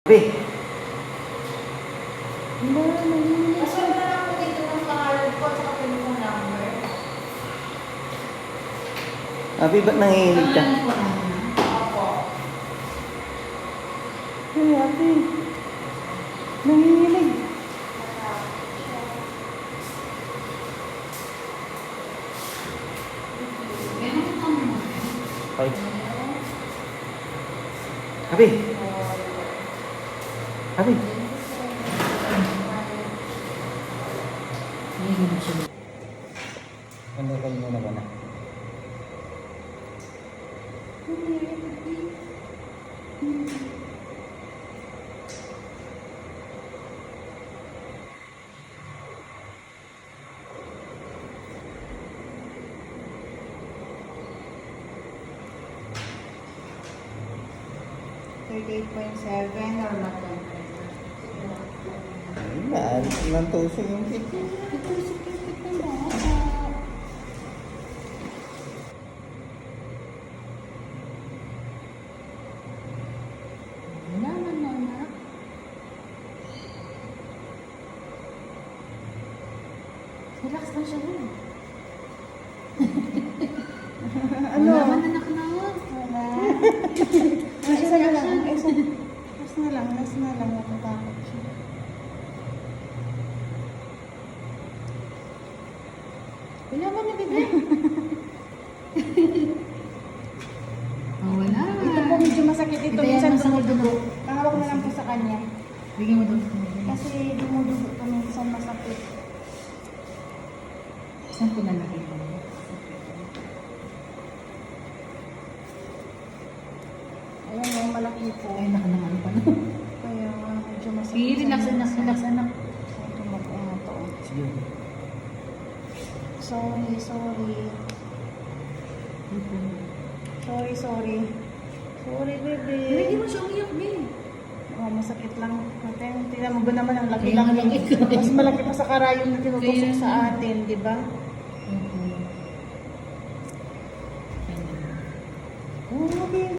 Be. Asal na lang po dito ng pangalan ko at saka telephone number. Abi, ba't nangihilig ka? Opo. Ay, Abi. Nangihilig. Ay. Abi. Abi. Ano kayo muna ba na? $38.7 or not? Ay, nantusok yung pito. Naman mo, anak. Relax lang siya rin. Ano? Wala man anak na ako. Wala. Isa na lang. Last na lang. Natatakot siya. Wala man na bebe. Wala. Ito po medyo masakit ito. Ito yan, Minsan masakit dumudugo. Pangawak na lang po sa kanya. Bigyan mo doon. Kasi dumudugo ito minsan masakit. Saan ko na nakita mo? Ayan o, malaki po. Ay, nakanangan pa na. Kaya medyo masakit. Sige, relax, relax, relax, anak. Ito mag-ano to. Sige. Sorry. Sorry, baby. Hindi mo siya umiyak, babe. Oh, masakit lang. Tingnan mo ba naman ang laki Kaya lang. nga laki. Mas malaki pa sa karayom na tinutusok Kaya sa nga. atin, di ba? Mhm. Oh, baby.